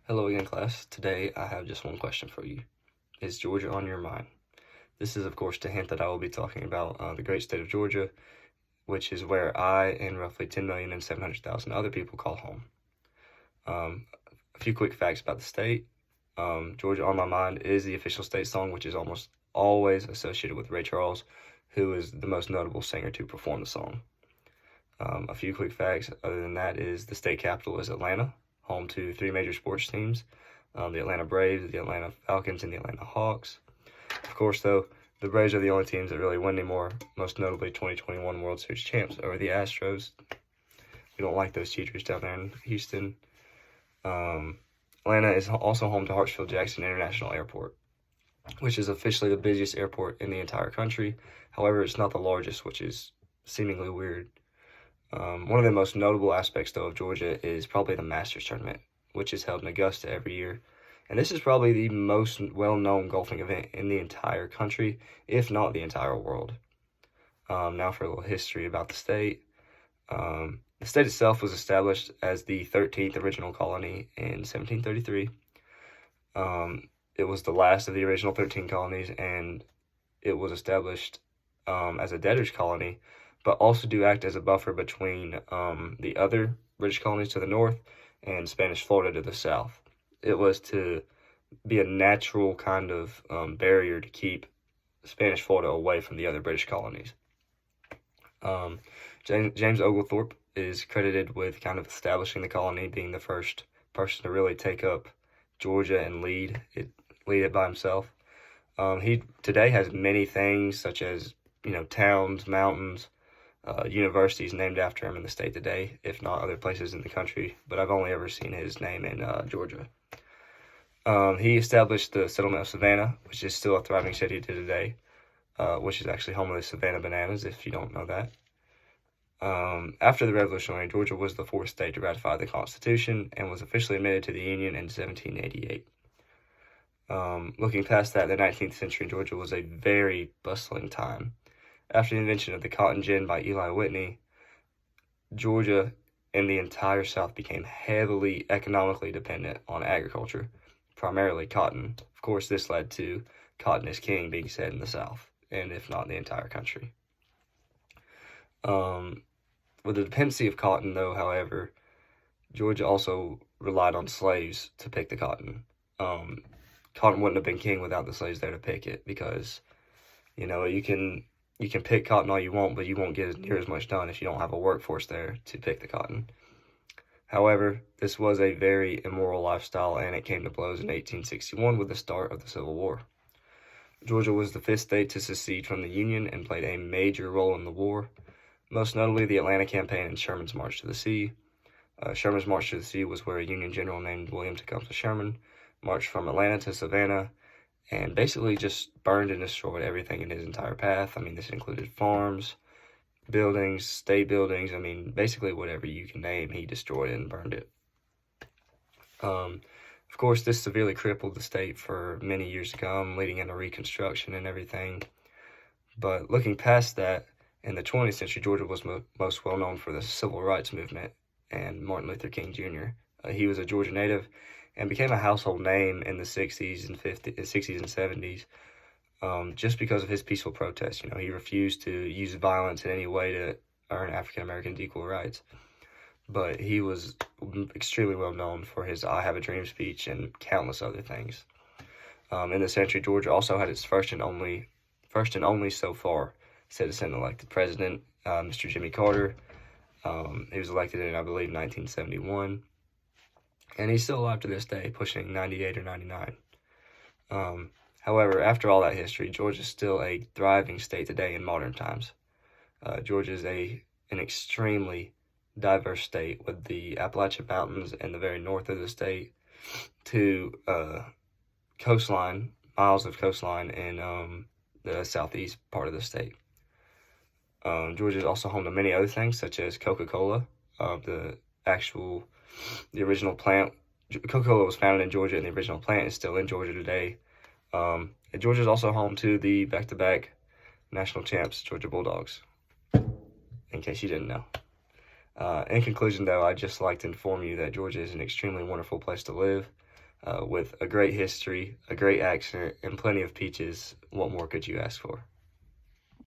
Hello again, class. Today I have just one question for you. Is Georgia on your mind? This is, of course, to hint that I will be talking about the great state of Georgia, which is where I and roughly 10,700,000 other people call home. A few quick facts about the state. Georgia on My Mind is the official state song, which is almost always associated with Ray Charles, who is the most notable singer to perform the song. A few quick facts other than that is the state capital is Atlanta, home to three major sports teams, the Atlanta Braves, the Atlanta Falcons, and the Atlanta Hawks. Of course, though, the Braves are the only teams that really win anymore, most notably 2021 World Series champs over the Astros. We don't like those cheaters down there in Houston. Atlanta is also home to Hartsfield-Jackson International Airport, which is officially the busiest airport in the entire country. However, it's not the largest, which is seemingly weird. One of the most notable aspects, though, of Georgia is probably the Masters Tournament, which is held in Augusta every year. And this is probably the most well-known golfing event in the entire country, if not the entire world. Now for a little history about the state. The state itself was established as the 13th original colony in 1733. It was the last of the original 13 colonies, and it was established as a debtor's colony, but also to act as a buffer between the other British colonies to the north and Spanish Florida to the south. It was to be a natural kind of barrier to keep Spanish Florida away from the other British colonies. James Oglethorpe is credited with kind of establishing the colony, being the first person to really take up Georgia and lead it by himself. He today has many things such as towns, mountains, universities named after him in the state today, if not other places in the country, but I've only ever seen his name in Georgia. He established the settlement of Savannah, which is still a thriving city to today, which is actually home of the Savannah Bananas, if you don't know that. After the Revolutionary, Georgia was the fourth state to ratify the Constitution and was officially admitted to the Union in 1788. Looking past that, the 19th century Georgia was a very bustling time. After the invention of the cotton gin by Eli Whitney, Georgia and the entire South became heavily economically dependent on agriculture, primarily cotton. Of course, this led to cotton is king being said in the South, and if not the entire country. With the dependency of cotton, though, however, Georgia also relied on slaves to pick the cotton. Cotton wouldn't have been king without the slaves there to pick it, because, you can pick cotton all you want, but you won't get near as much done if you don't have a workforce there to pick the cotton. However, this was a very immoral lifestyle, and it came to blows in 1861 with the start of the Civil War. Georgia was the fifth state to secede from the Union and played a major role in the war, most notably the Atlanta Campaign and Sherman's March to the Sea. Sherman's March to the Sea was where a Union general named William Tecumseh Sherman marched from Atlanta to Savannah and basically just burned and destroyed everything in his entire path. I mean, this included farms, buildings, state buildings. I mean, basically whatever you can name, he destroyed it and burned it. Of course, this severely crippled the state for many years to come, leading into Reconstruction and everything. But looking past that, in the 20th century, Georgia was most well known for the Civil Rights Movement and Martin Luther King Jr. He was a Georgia native and became a household name in the 60s and 70s, just because of his peaceful protests. He refused to use violence in any way to earn African Americans equal rights. But he was extremely well known for his "I Have a Dream" speech and countless other things. In the century, Georgia also had its first and only so far citizen-elected president, Mr. Jimmy Carter. He was elected in, I believe, 1971. And he's still alive to this day, pushing 98 or 99. However, after all that history, Georgia is still a thriving state today in modern times. Georgia is an extremely diverse state, with the Appalachian Mountains in the very north of the state to miles of coastline in the southeast part of the state. Georgia is also home to many other things, such as Coca-Cola, the original plant. Coca-Cola was founded in Georgia, and the original plant is still in Georgia today. Georgia is also home to the back-to-back national champs, Georgia Bulldogs, in case you didn't know. In conclusion, though, I'd just like to inform you that Georgia is an extremely wonderful place to live. with a great history, a great accent, and plenty of peaches. What more could you ask for?